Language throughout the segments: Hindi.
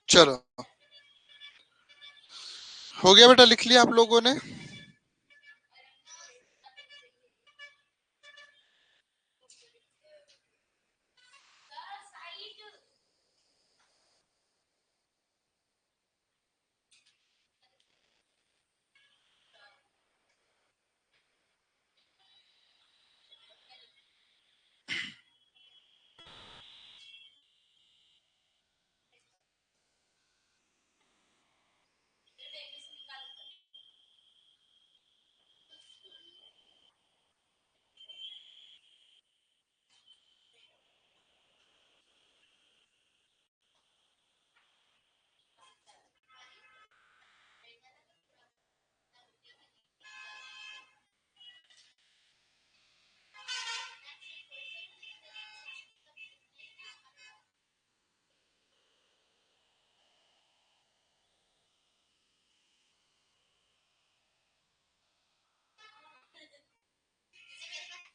चलो, हो गया बेटा, लिख लिया आप लोगों ने?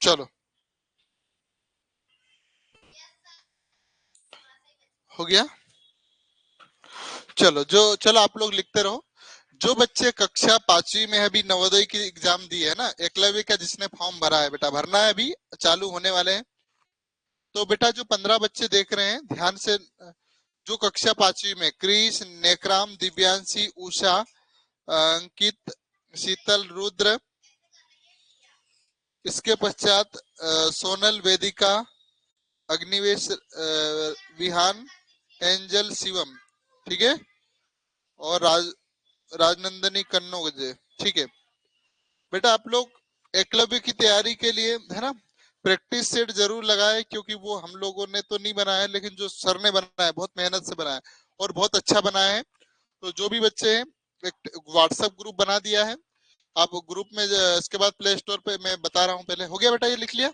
चलो, हो गया। चलो आप लोग लिखते रहो। जो बच्चे कक्षा 5वीं में अभी नवोदय की एग्जाम दी है ना, एकलव्य का जिसने फॉर्म भरा है बेटा, भरना है, अभी चालू होने वाले हैं। तो बेटा जो 15 बच्चे देख रहे हैं ध्यान से, जो कक्षा 5वीं में क्रिश, नेकराम, दिव्यांशी, उषा, अंकित, शीतल, रुद्र, इसके पश्चात सोनल, वेदिका, अग्निवेश, विहान, एंजल, शिवम, ठीक है, और राजनंदनी, कन्नौज, ठीक है। बेटा आप लोग एकलव्य की तैयारी के लिए है ना, प्रैक्टिस सेट जरूर लगाए, क्योंकि वो हम लोगों ने तो नहीं बनाया है, लेकिन जो सर ने बनाया है बहुत मेहनत से बनाया है और बहुत अच्छा बनाया है। तो जो भी बच्चे हैं, एक व्हाट्सएप ग्रुप बना दिया है, आप ग्रुप में इसके बाद प्ले स्टोर पे मैं बता रहा हूँ, पहले हो गया बेटा, ये लिख लिया?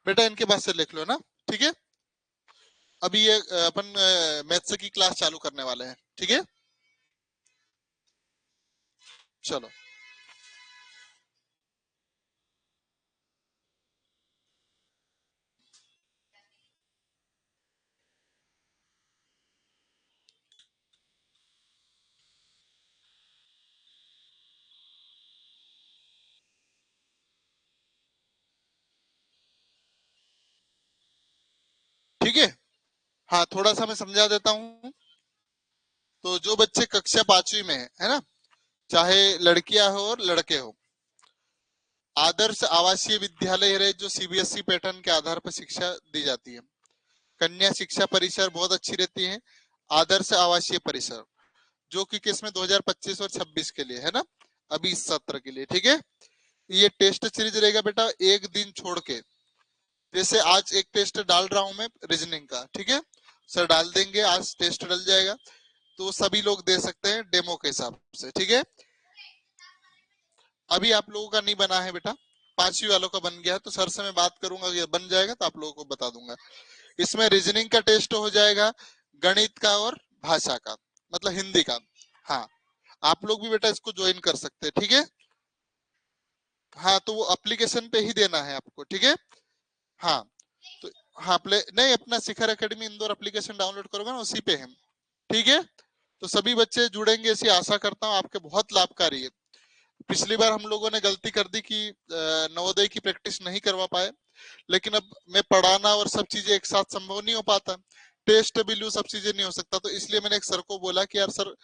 बेटा इनके पास से लिख लो ना, ठीक है। अभी ये अपन मैथ्स की क्लास चालू करने वाले हैं, ठीक है। चलो, ठीक है। हाँ, थोड़ा सा मैं समझा देता हूँ। तो जो बच्चे कक्षा 5वीं में है ना, चाहे लड़कियां हो और लड़के हो, आदर्श आवासीय विद्यालय रहे, जो सीबीएसई पैटर्न के आधार पर शिक्षा दी जाती है। कन्या शिक्षा परिसर बहुत अच्छी रहती है। आदर्श आवासीय परिसर, जो कि किसमें 2025 और 26 के लिए है ना, अभी इस सत्र के लिए, ठीक है। ये टेस्ट सीरीज रहेगा बेटा, एक दिन छोड़ के। जैसे आज एक टेस्ट डाल रहा हूं मैं रीजनिंग का, ठीक है, सर डाल देंगे, आज टेस्ट डल जाएगा, तो सभी लोग दे सकते हैं डेमो के हिसाब से, ठीक है। अभी आप लोगों का नहीं बना है बेटा, 5वीं वालों का बन गया है, तो सर से मैं बात करूंगा, ये बन जाएगा तो आप लोगों को बता दूंगा। इसमें रीजनिंग का टेस्ट हो जाएगा, गणित का और भाषा का, मतलब हिंदी का। हाँ, आप लोग भी बेटा इसको ज्वाइन कर सकते हैं, ठीक है। हाँ, तो वो एप्लीकेशन पे ही देना है आपको, ठीक है। हाँ, तो हाँ, प्ले नहीं, अपना शिखर एकेडमी इंदौर एप्लीकेशन डाउनलोड करोगे ना, उसी पे है, ठीक है। तो सभी बच्चे जुड़ेंगे, ऐसी आशा करता हूँ, आपके बहुत लाभकारी है। पिछली बार हम लोगों ने गलती कर दी कि नवोदय की प्रैक्टिस नहीं करवा पाए, लेकिन अब मैं पढ़ाना और सब चीजें एक साथ संभव नहीं हो पाता, टेस्ट भी लूं, सब चीजें नहीं हो सकता, तो इसलिए मैंने एक सर को बोला कि यार सर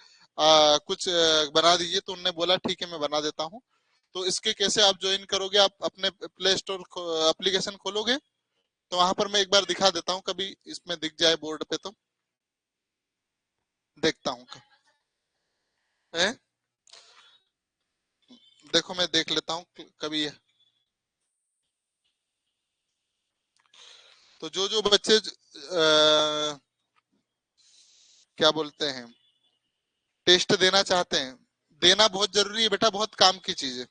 कुछ बना दीजिए, तो उन्होंने बोला ठीक है मैं बना देता हूँ। तो इसके कैसे आप ज्वाइन करोगे, आप अपने प्ले स्टोर एप्लीकेशन खोलोगे, तो वहां पर मैं एक बार दिखा देता हूँ, कभी इसमें दिख जाए बोर्ड पे तो देखता हूँ। है, देखो मैं देख लेता हूँ कभी। तो जो जो बच्चे क्या बोलते हैं, टेस्ट देना चाहते हैं, देना बहुत जरूरी है बेटा, बहुत काम की चीज है।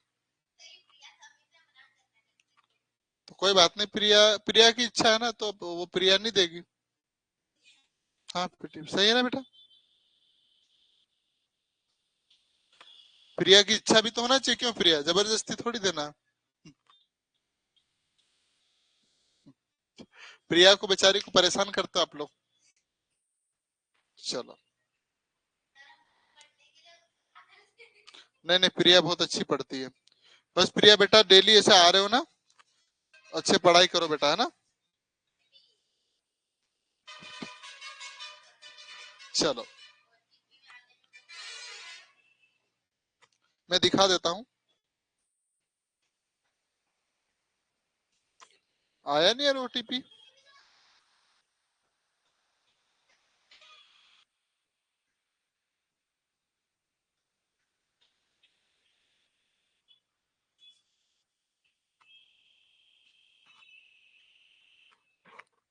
तो कोई बात नहीं, प्रिया, प्रिया की इच्छा है ना, तो वो प्रिया नहीं देगी। हाँ बेटी, सही है ना बेटा, प्रिया की इच्छा भी तो होना चाहिए, क्यों प्रिया जबरदस्ती थोड़ी देना। प्रिया को बेचारी को परेशान करते हो आप लोग। चलो, नहीं नहीं, प्रिया बहुत अच्छी पढ़ती है। बस प्रिया बेटा डेली ऐसे आ रहे हो ना, अच्छे पढ़ाई करो बेटा, है ना। चलो, मैं दिखा देता हूँ। आया नहीं यार ओटीपी।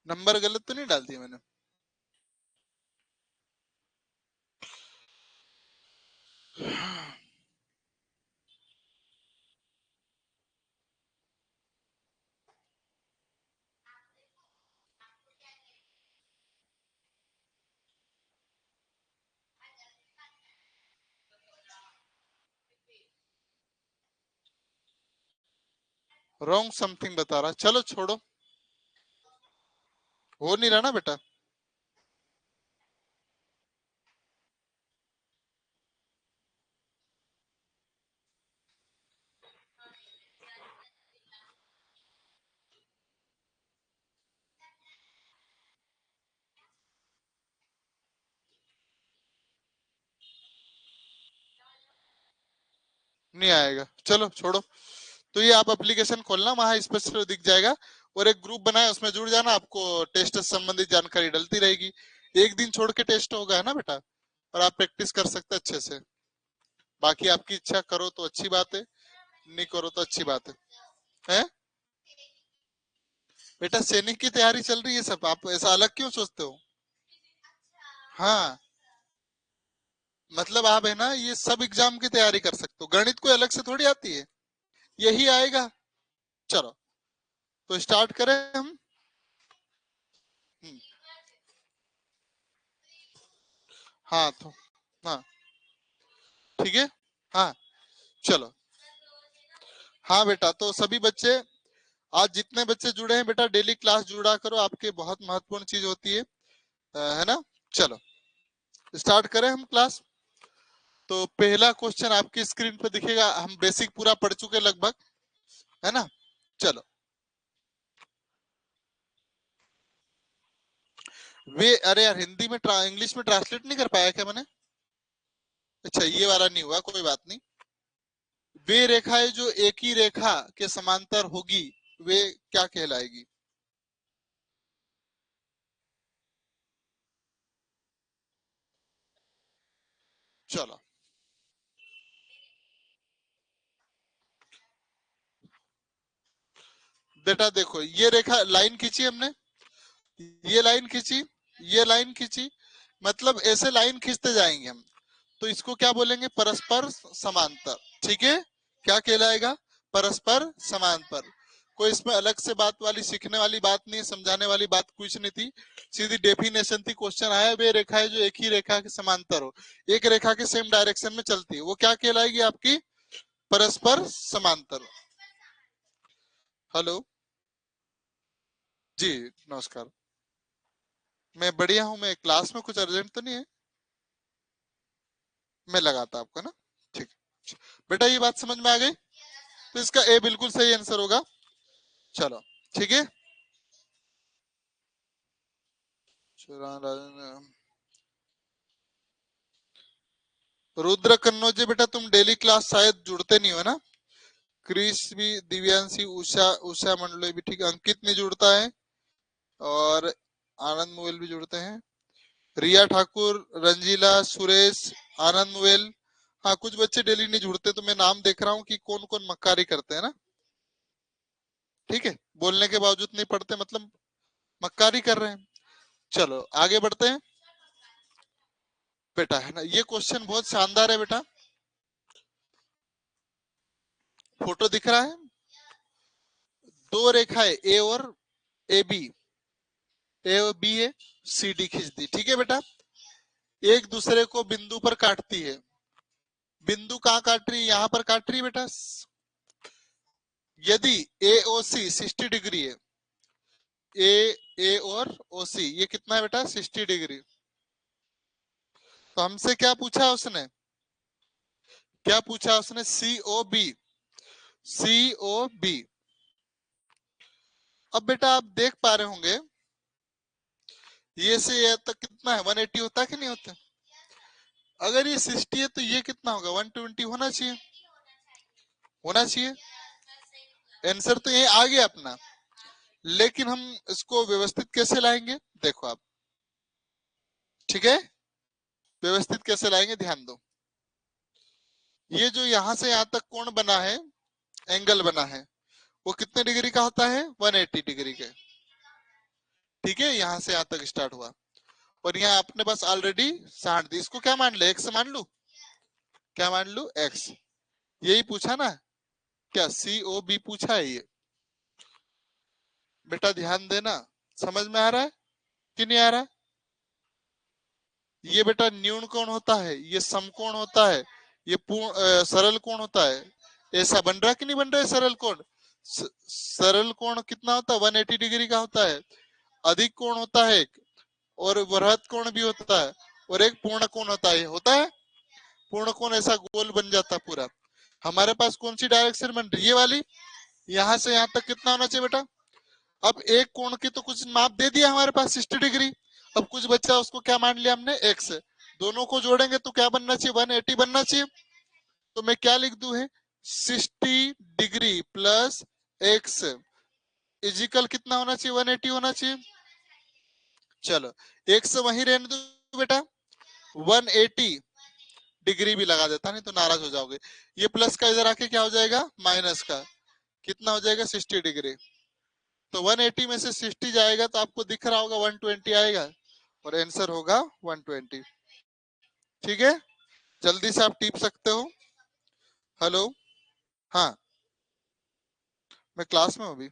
नंबर गलत तो नहीं डाल दिया मैंने? रॉन्ग समथिंग बता रहा, चलो छोड़ो। हो नहीं रहा ना बेटा। नहीं आएगा, चलो छोड़ो। तो ये आप एप्लीकेशन खोलना, वहां स्पष्ट दिख जाएगा। और एक ग्रुप बनाए, उसमें जुड़ जाना, आपको टेस्ट से संबंधित जानकारी डलती रहेगी। एक दिन छोड़ के टेस्ट होगा, है ना बेटा। और आप प्रैक्टिस कर सकते हैं अच्छे से। बाकी आपकी इच्छा, करो तो अच्छी बात है, नहीं करो तो अच्छी बात है। बेटा सैनिक की तैयारी चल रही है सब, आप ऐसा अलग क्यों सोचते हो? हाँ, मतलब आप है ना, ये सब एग्जाम की तैयारी कर सकते हो, गणित कोई अलग से थोड़ी आती है, यही आएगा। चलो, तो स्टार्ट करें हम। हम्म, हाँ तो, हाँ ठीक है। हाँ चलो। हाँ बेटा, तो सभी बच्चे, आज जितने बच्चे जुड़े हैं बेटा, डेली क्लास जुड़ा करो, आपके बहुत महत्वपूर्ण चीज होती है। है ना। चलो, स्टार्ट करें हम क्लास। तो पहला क्वेश्चन आपकी स्क्रीन पे दिखेगा, हम बेसिक पूरा पढ़ चुके लगभग, है ना। चलो, वे, अरे यार हिंदी में इंग्लिश में ट्रांसलेट नहीं कर पाया क्या मैंने? अच्छा, ये वाला नहीं हुआ, कोई बात नहीं। वे रेखाएं जो एक ही रेखा के समांतर होगी, वे क्या कहलाएगी? चलो बेटा देखो, ये रेखा लाइन खींची हमने, ये लाइन खींची, ये लाइन खींची, मतलब ऐसे लाइन खींचते जाएंगे हम, तो इसको क्या बोलेंगे? परस्पर समांतर। ठीक है, क्या कहलाएगा? परस्पर समांतर। कोई इसमें अलग से बात वाली, सीखने वाली बात नहीं, समझाने वाली बात कुछ नहीं थी, सीधी डेफिनेशन थी। क्वेश्चन आया, वे रेखाएं जो एक ही रेखा के समांतर हो, एक रेखा के सेम डायरेक्शन में चलती है, वो क्या कहलाएगी? आपकी परस्पर समांतर। हेलो जी, नमस्कार। मैं बढ़िया हूँ, मैं क्लास में, कुछ अर्जेंट तो नहीं है? मैं लगाता आपको ना। ठीक, बेटा ये बात समझ में आ गई? तो इसका ए बिल्कुल सही आंसर होगा। चलो, ठीक है। रुद्र कन्नौजे बेटा, तुम डेली क्लास शायद जुड़ते नहीं हो ना। क्रिस भी, दिव्यांशी, उषा, उषा मंडलोई भी ठीक, अंकित नहीं जुड़ता है, और आनंद मोबाइल भी जुड़ते हैं, रिया ठाकुर, रंजीला, सुरेश, आनंद मोबाइल। हाँ, कुछ बच्चे डेली नहीं जुड़ते, तो मैं नाम देख रहा हूँ कि कौन कौन मक्कारी करते हैं ना। ठीक है, बोलने के बावजूद नहीं पढ़ते, मतलब मक्कारी कर रहे हैं। चलो आगे बढ़ते हैं बेटा, है ना। ये क्वेश्चन बहुत शानदार है बेटा। फोटो दिख रहा है, दो रेखाएं ए और ए बी, ए और बी है, सी डी खींच दी, ठीक है बेटा। एक दूसरे को बिंदु पर काटती है, बिंदु कहाँ काट रही है? यहाँ पर काट रही है बेटा। यदि ए ओ सी 60 डिग्री है, ए और ओ सी, ये कितना है बेटा 60 डिग्री। तो हमसे क्या पूछा उसने, क्या पूछा उसने, सी ओ बी, सी ओ बी। अब बेटा आप देख पा रहे होंगे ये से ये तक कितना है 180 होता है कि नहीं होता। अगर ये 60 है तो ये कितना होगा 120 होना चाहिए, होना चाहिए। आंसर तो ये आ गया अपना। लेकिन हम इसको व्यवस्थित कैसे लाएंगे, देखो आप, ठीक है, व्यवस्थित कैसे लाएंगे ध्यान दो। ये जो यहां से यहां तक कोण बना है, एंगल बना है, वो कितने डिग्री का होता है 180 डिग्री के। ठीक है, यहां से यहां तक स्टार्ट हुआ और यहाँ अपने पास ऑलरेडी 60 दी, इसको क्या मान ले, एक्स मान लू, क्या मान लू एक्स। यही पूछा ना, क्या सी ओ बी पूछा है ये। बेटा ध्यान देना, समझ में आ रहा है कि नहीं आ रहा है। ये बेटा न्यून कोण होता है, ये समकोण होता है, ये पूर्ण सरल कोण होता है। ऐसा बन रहा कि नहीं बन रहा है सरल कोण। सरल कोण कितना होता है 180 डिग्री का होता है। अधिक कोण होता है एक, और वृहत कोण भी होता है, और एक पूर्ण कोण होता है, होता है पूर्ण कोण, ऐसा गोल बन जाता है पूरा। हमारे पास कौन सी डायरेक्शन बन रही है, ये वाली। यहाँ से यहाँ तक कितना होना चाहिए बेटा। अब एक कोण की तो कुछ माप दे दिया हमारे पास 60 डिग्री। अब कुछ बच्चा उसको क्या मान लिया हमने एक्स। दोनों को जोड़ेंगे तो क्या बनना चाहिए 180 बनना चाहिए। तो मैं क्या लिख दू है 60 डिग्री प्लस एक्स इजिकल कितना होना चाहिए 180 होना चाहिए। चलो एक्स वही रहने दो बेटा, 180 डिग्री भी लगा देता, नहीं तो नाराज हो जाओगे। ये प्लस का इधर आके क्या हो जाएगा माइनस का, कितना हो जाएगा 60 डिग्री। तो 180 में से 60 जाएगा तो आपको दिख रहा होगा 120 आएगा, और आंसर होगा 120। ठीक है, जल्दी से आप टिप सकते हो। हेलो, हाँ मैं क्लास में हूँ अभी,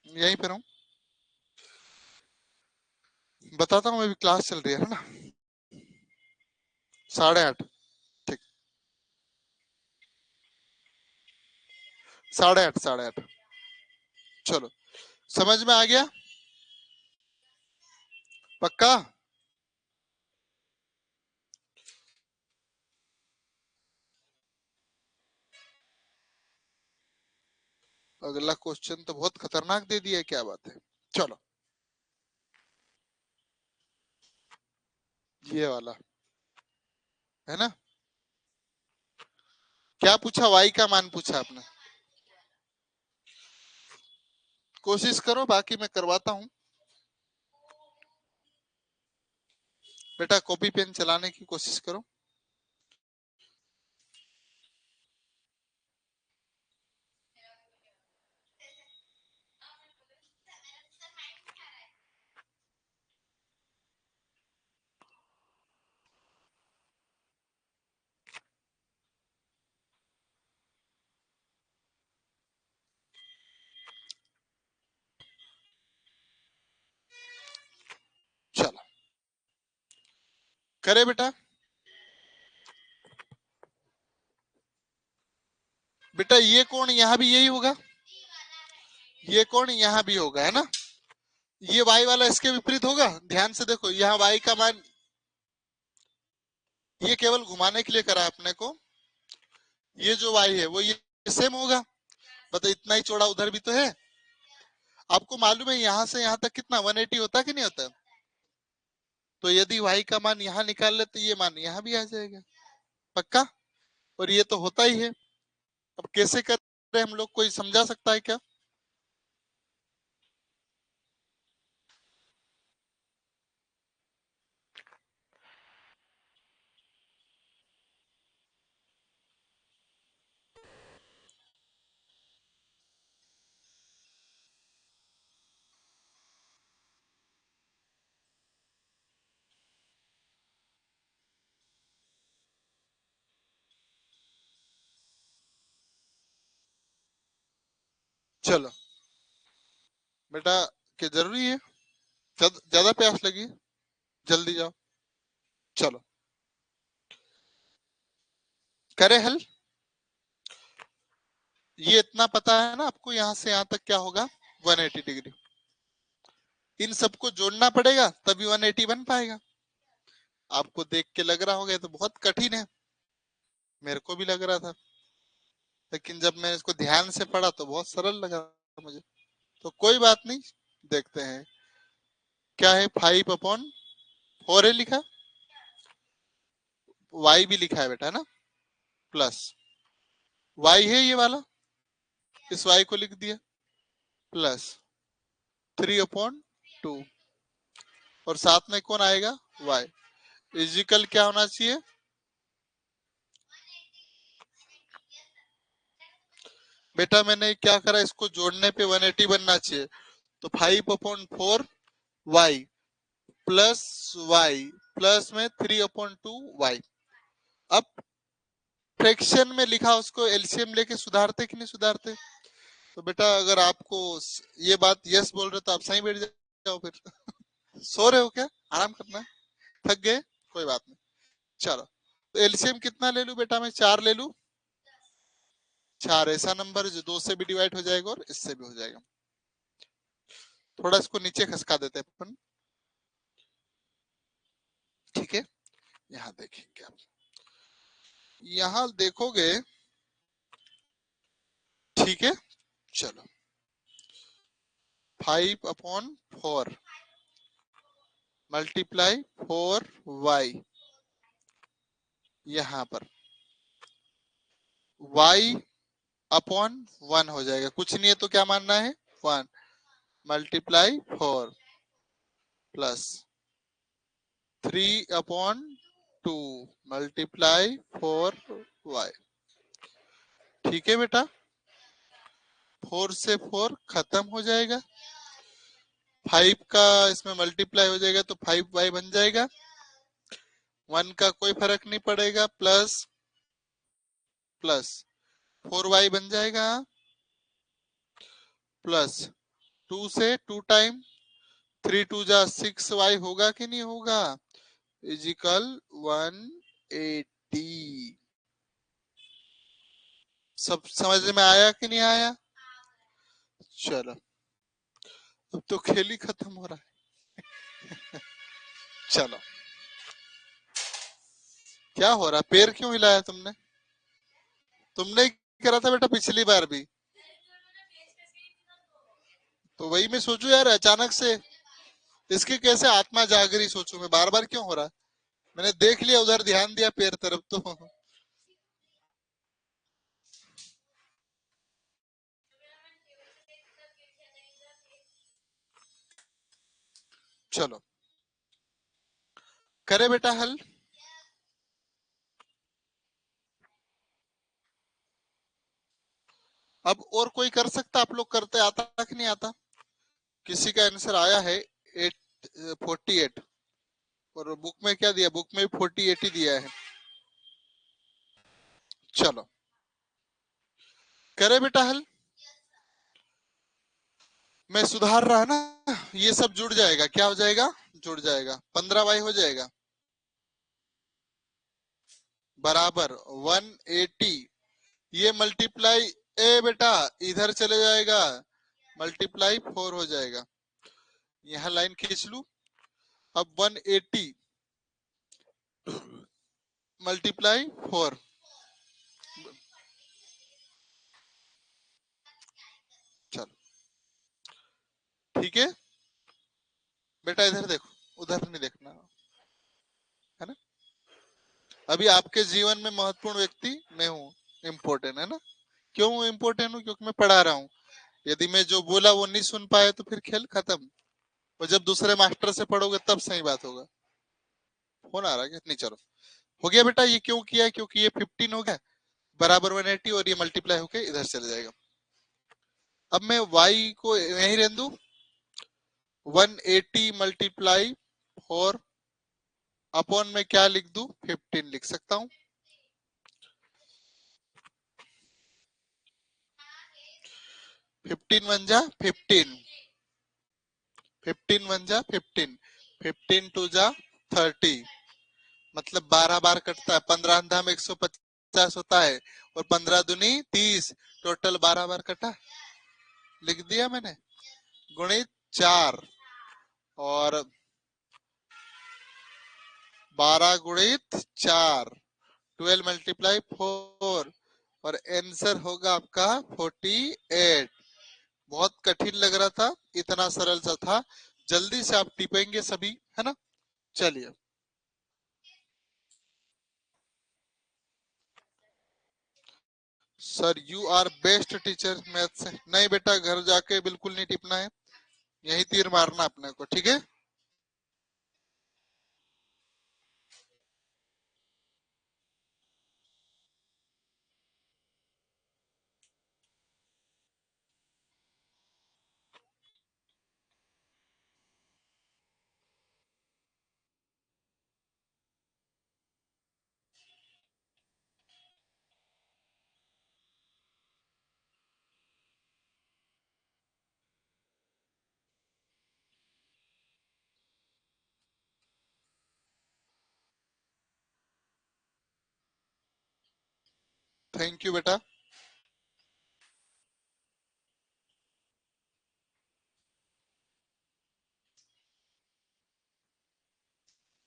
यहीं पर हूँ, बताता हूँ, अभी क्लास चल रही है ना। 8:30, ठीक, 8:30, 8:30। चलो समझ में आ गया, पक्का। अगला क्वेश्चन तो बहुत खतरनाक दे दिया है, क्या बात है। चलो ये वाला है ना, क्या पूछा, वाई का मान पूछा आपने। कोशिश करो, बाकी मैं करवाता हूँ। बेटा कॉपी पेन चलाने की कोशिश करो। चलो करे बेटा। बेटा ये कोण यहाँ भी यही होगा, ये कोण यहाँ भी होगा, है ना। ये वाई वाला इसके विपरीत होगा, ध्यान से देखो, यहाँ वाई का मान, ये केवल घुमाने के लिए करा है अपने को। ये जो वाई है वो ये सेम होगा, मतलब इतना ही चौड़ा उधर भी तो है। आपको मालूम है यहाँ से यहाँ तक कितना 180 होता है कि नहीं होता। तो यदि वाई का मान यहाँ निकाल ले तो ये मान यहाँ भी आ जाएगा, पक्का। और ये तो होता ही है। अब कैसे कर रहे हम लोग, कोई समझा सकता है क्या। चलो बेटा, क्या जरूरी है, ज्यादा प्यास लगी, जल्दी जाओ। चलो करे हल। ये इतना पता है ना आपको, यहाँ से यहाँ तक क्या होगा 180 डिग्री। इन सबको जोड़ना पड़ेगा तभी 180 बन पाएगा। आपको देख के लग रहा होगा तो बहुत कठिन है, मेरे को भी लग रहा था, लेकिन जब मैं इसको ध्यान से पढ़ा तो बहुत सरल लगा मुझे। तो कोई बात नहीं, देखते हैं क्या है। 5/4 है लिखा, y भी लिखा है बेटा, है ना, प्लस y है ये वाला, इस y को लिख दिया, प्लस 3/2, और साथ में कौन आएगा, y। इजिकल क्या होना चाहिए, बेटा मैंने क्या करा, इसको जोड़ने पे 180 बनना चाहिए, तो 5/4 y प्लस y प्लस में 3/2 y। अब फ्रैक्शन में लिखा, उसको एलसीएम लेके सुधारते कि नहीं सुधारते। तो बेटा अगर आपको ये बात यस बोल रहे तो आप सही बैठ जाओ फिर। सो रहे हो क्या, आराम करना है, थक गए, कोई बात नहीं। चलो तो एलसीएम कितना ले लूं बेटा, मैं 4 ले लूं। 4 ऐसा नंबर जो 2 से भी डिवाइड हो जाएगा और इससे भी हो जाएगा। थोड़ा इसको नीचे खसका देते हैं अपन, ठीक है। यहाँ देखेंगे आप, यहाँ देखोगे, ठीक है। चलो 5/4 मल्टीप्लाई 4y, यहाँ पर y/1 हो जाएगा, कुछ नहीं है तो क्या मानना है, 1 मल्टीप्लाई 4 प्लस 3/2 मल्टीप्लाई 4y। ठीक है बेटा, 4 से 4 खत्म हो जाएगा, 5 का इसमें मल्टीप्लाई हो जाएगा तो 5y बन जाएगा, 1 का कोई फर्क नहीं पड़ेगा, प्लस प्लस 4y बन जाएगा, प्लस 2 से 2 टाइम 3 2 जा 6y होगा कि नहीं होगा, इजिकल 180। सब समझ में आया कि नहीं आया। चलो अब तो खेल ही खत्म हो रहा है। चलो क्या हो रहा, पैर क्यों हिलाया तुमने, तुमने ही करा था बेटा पिछली बार भी। तो वही मैं सोचू यार, अचानक से इसकी कैसे आत्मा जाग रही, सोचू मैं बार बार क्यों हो रहा। मैंने देख लिया उधर, ध्यान दिया पैर तरफ तो। चलो करे बेटा हल। अब और कोई कर सकता, आप लोग करते, आता कि नहीं आता। किसी का आंसर आया है 48, और बुक में क्या दिया, बुक में 48 ही दिया है। चलो करे बेटा हल, मैं सुधार रहा ना, ये सब जुड़ जाएगा, क्या हो जाएगा, जुड़ जाएगा, 15y हो जाएगा बराबर 180। ये मल्टीप्लाई, ए बेटा इधर चले जाएगा, मल्टीप्लाई 4 हो जाएगा, यहाँ लाइन खींच लू। अब 180 मल्टीप्लाई 4, चलो ठीक है बेटा, इधर देखो, उधर नहीं देखना, है ना। अभी आपके जीवन में महत्वपूर्ण व्यक्ति मैं हूँ, इम्पोर्टेंट है ना। क्यों इम्पोर्टेंट हूँ, क्योंकि मैं पढ़ा रहा हूँ। यदि मैं जो बोला वो नहीं सुन पाए तो फिर खेल खत्म, और जब दूसरे मास्टर से पढ़ोगे तब सही बात होगा। फोन आ रहा है क्या, नहीं चलो हो गया बेटा। ये क्यों किया, क्योंकि ये 15 हो गया बराबर 180, और ये मल्टीप्लाई होके इधर चले जाएगा। अब मैं y को यहीं रहने दूं, 180 मल्टीप्लाई 4 अपॉन में क्या लिख दूं, 15 लिख सकता हूं। 15 1 जा 15, 15 1 जा 15, 15 2 जा 30, मतलब 12 बार कटता है, 15 अंधा में 150 होता है, और 15 दूनी 30, टोटल 12 बार कटा, लिख दिया मैंने। गुणित 4 और 12 गुणित 4, 12 मल्टीप्लाई 4 और आंसर होगा आपका 48। बहुत कठिन लग रहा था, इतना सरल सा था। जल्दी से आप टिपेंगे सभी, है ना? चलिए। Sir you are best teacher math से। नहीं बेटा, घर जाके बिल्कुल नहीं टिपना है, यही तीर मारना अपने को, ठीक है? थैंक यू बेटा।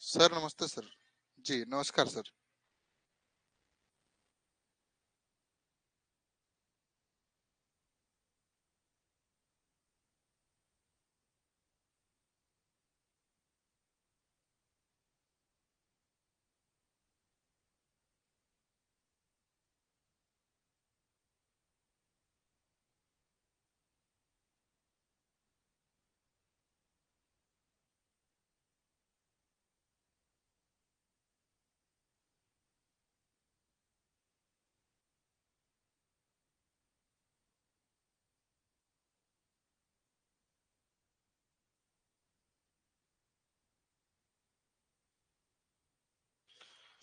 सर नमस्ते सर। जी नमस्कार सर।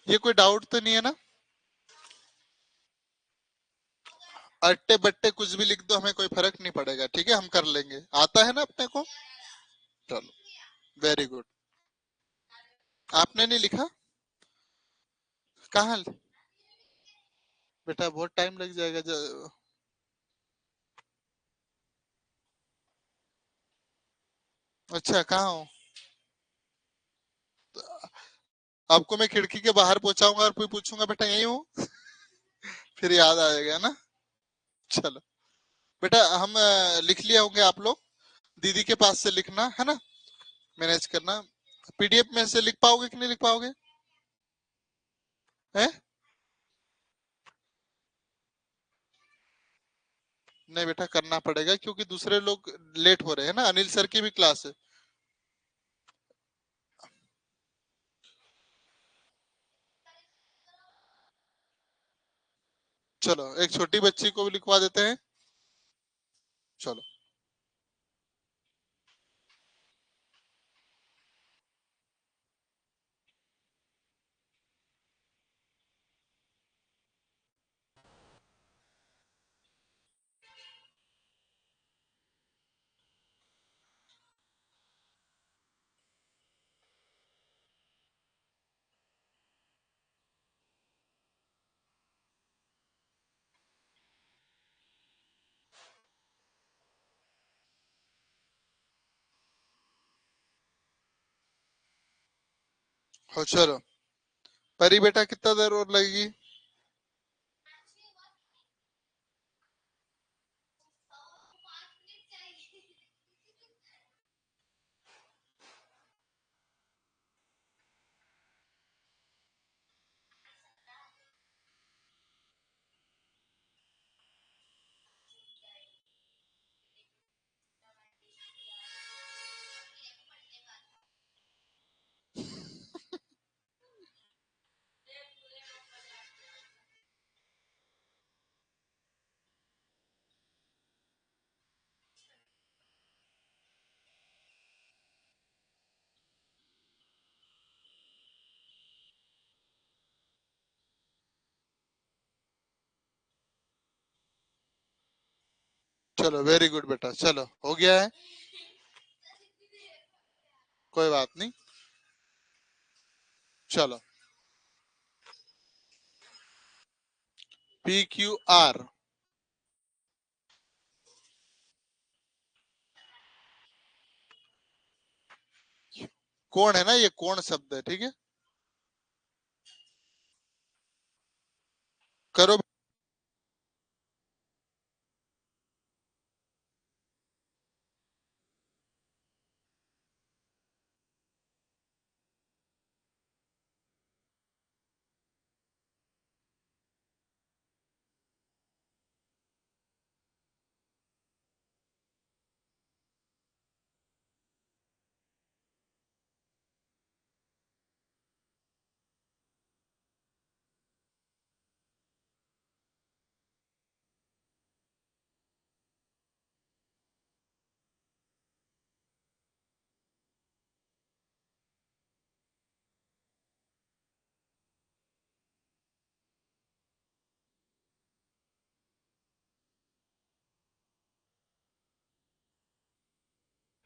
ये कोई डाउट तो नहीं है ना? अट्टे बट्टे कुछ भी लिख दो, हमें कोई फर्क नहीं पड़ेगा, ठीक है? हम कर लेंगे, आता है ना अपने को। चलो, वेरी गुड। आपने नहीं लिखा? कहाँ? बेटा बहुत टाइम लग जाएगा अच्छा, कहाँ हो? आपको मैं खिड़की के बाहर पहुंचाऊंगा और फिर पूछूंगा बेटा यही हूँ, फिर याद आ जाएगा ना। चलो बेटा, हम लिख लिया होंगे आप लोग। दीदी के पास से लिखना है ना, मैनेज करना। पीडीएफ में से लिख पाओगे कि नहीं लिख पाओगे? हैं? नहीं बेटा, करना पड़ेगा क्योंकि दूसरे लोग लेट हो रहे हैं ना। अनिल सर की भी क्लास है। चलो एक छोटी बच्ची को भी लिखवा देते हैं। चलो। हो चलो। परी बेटा कितना देर और लगेगी? चलो वेरी गुड बेटा, चलो हो गया है। कोई बात नहीं। चलो। PQR। कोण है ना, ये कोण शब्द है, ठीक है। करो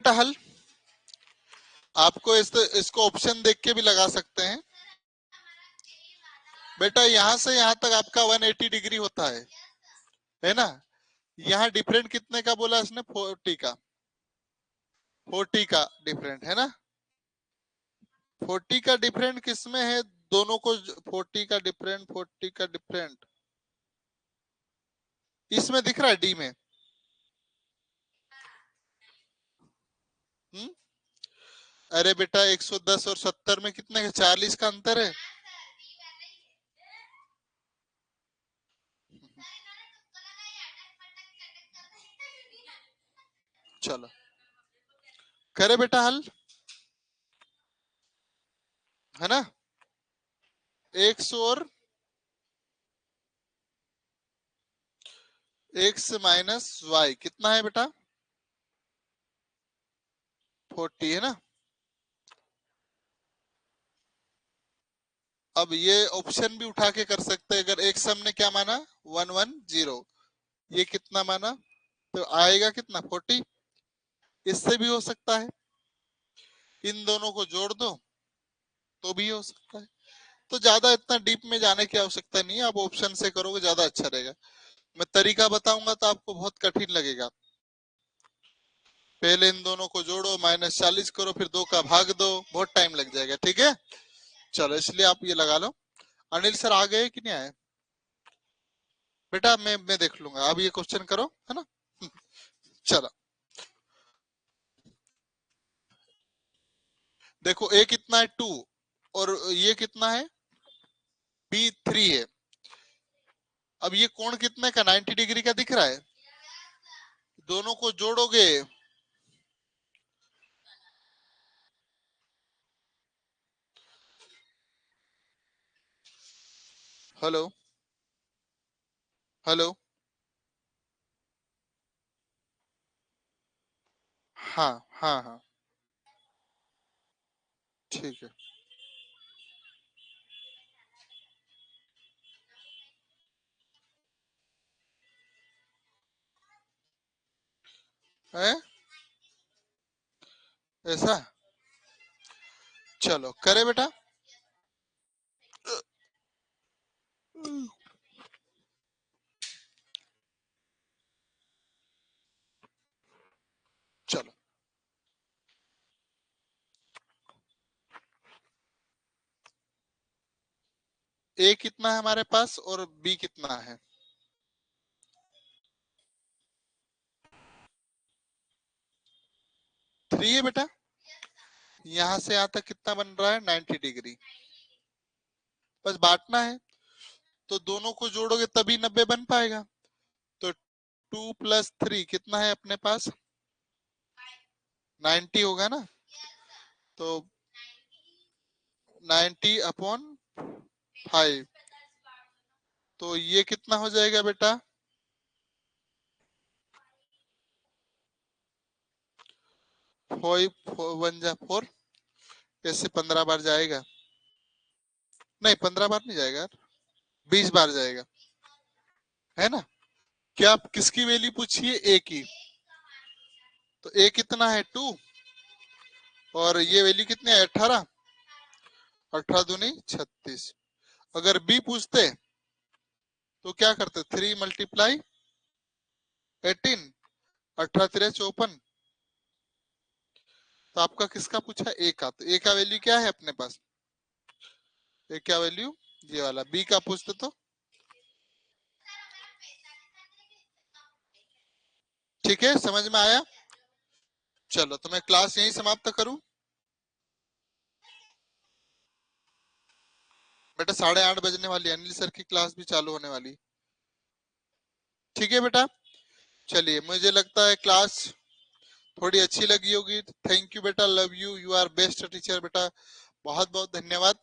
बेटा हल। आपको इसको ऑप्शन देख के भी लगा सकते हैं बेटा। यहाँ से यहाँ तक आपका 180 डिग्री होता है ना। यहाँ डिफरेंट कितने का बोला इसने, 40 का। 40 का डिफरेंट है ना। 40 का डिफरेंट किसमें है, दोनों को। 40 का डिफरेंट, 40 का डिफरेंट इसमें दिख रहा है, डी में। हम्म। अरे बेटा 110 और 70 में कितने का, 40 का अंतर है। चलो करे बेटा हल, है ना। 100 और x माइनस वाई कितना है बेटा, 40 है ना। अब ये ऑप्शन भी उठा के कर सकते हैं, अगर x हमने क्या माना 110, ये कितना माना, तो आएगा कितना 40। इससे भी हो सकता है, इन दोनों को जोड़ दो तो भी हो सकता है। तो ज्यादा इतना डीप में जाने की आवश्यकता नहीं है, आप ऑप्शन से करोगे ज्यादा अच्छा रहेगा। मैं तरीका बताऊंगा तो आपको बहुत कठिन लगेगा। पहले इन दोनों को जोड़ो, -40 करो, फिर 2 का भाग दो, बहुत टाइम लग जाएगा, ठीक है। चलो इसलिए आप ये लगा लो। अनिल सर आ गए कि नहीं आए बेटा, मैं देख लूंगा, अब ये क्वेश्चन करो, है ना। चलो देखो, ए कितना है 2, और ये कितना है B3 है। अब ये कोण कितने का, 90 डिग्री का दिख रहा है। दोनों को जोड़ोगे, हेलो हेलो, हाँ हाँ हाँ, ठीक है। है ऐसा, चलो करे बेटा। चलो ए कितना है हमारे पास और बी कितना है, 3 है बेटा। यहाँ से यहाँ तक कितना बन रहा है, 90 डिग्री। बस बांटना है, तो दोनों को जोड़ोगे तभी 90 बन पाएगा। तो 2 + 3 कितना है अपने पास, 90 होगा ना। तो 90/5, तो ये कितना हो जाएगा बेटा, 4 ऐसे 15 बार जाएगा, नहीं 15 बार नहीं जाएगा यार, 20 बार जाएगा, है ना। क्या आप किसकी वैल्यू पूछिए, ए की। तो ए कितना है 2, और ये वैल्यू कितनी है 18, 18×2 = 36। अगर बी पूछते तो क्या करते, 3 × 18, 18×3 = 54, तो आपका किसका पूछा, ए का, तो ए का वैल्यू क्या है अपने पास, ए क्या वैल्यू, ये वाला। बी का पूछते तो, ठीक है, समझ में आया। चलो तो मैं क्लास यहीं समाप्त करूं। बेटा 8:30 बजने वाली है, अनिल सर की क्लास भी चालू होने वाली। ठीक है बेटा, चलिए, मुझे लगता है क्लास थोड़ी अच्छी लगी होगी। थैंक यू बेटा, love you, you are best teacher बेटा, बहुत बहुत धन्यवाद।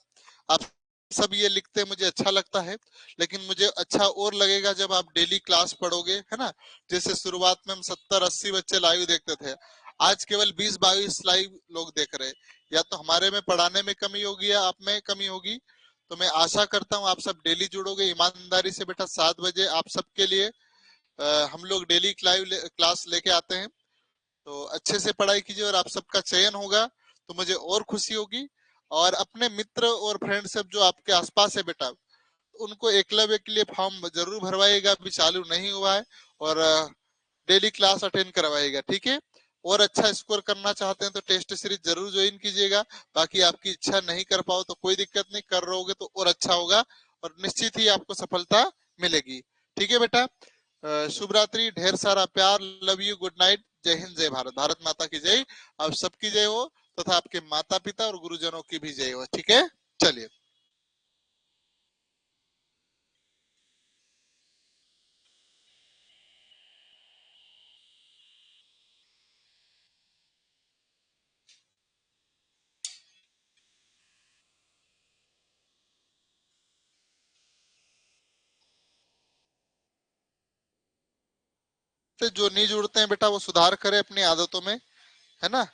आप सब ये लिखते हैं, मुझे अच्छा लगता है, लेकिन मुझे अच्छा और लगेगा जब आप डेली क्लास पढ़ोगे, है ना। जैसे शुरुआत में हम 70-80 बच्चे लाइव देखते थे, आज केवल 20-22 लाइव लोग देख रहे हैं। या तो हमारे में पढ़ाने में कमी होगी या आप में कमी होगी। तो मैं आशा करता हूँ आप सब डेली जुड़ोगे ईमानदारी से बेटा। 7 बजे आप सबके लिए हम लोग डेली क्लास लेके आते हैं। तो अच्छे से पढ़ाई कीजिए और आप सबका चयन होगा तो मुझे और खुशी होगी। और अपने मित्र और फ्रेंड सब जो आपके आसपास है बेटा, उनको एकलव्य के लिए फॉर्म जरूर भरवाइएगा, अभी चालू नहीं हुआ है। और डेली क्लास अटेंड करवाइएगा, ठीक है। और अच्छा स्कोर करना चाहते हैं तो टेस्ट सीरीज जरूर ज्वाइन कीजिएगा। बाकी आपकी इच्छा नहीं कर पाओ तो कोई दिक्कत नहीं, कर रहोगे तो और अच्छा होगा, और निश्चित ही आपको सफलता मिलेगी। ठीक है बेटा, शुभ रात्रि, ढेर सारा प्यार, लव यू, गुड नाइट, जय हिंद, जय भारत, भारत माता की जय। आप सबकी जय हो, तथा आपके माता पिता और गुरुजनों की भी जय हो। ठीक है, चलिए। तो जो नहीं जुड़ते हैं बेटा वो सुधार करें अपनी आदतों में, है ना।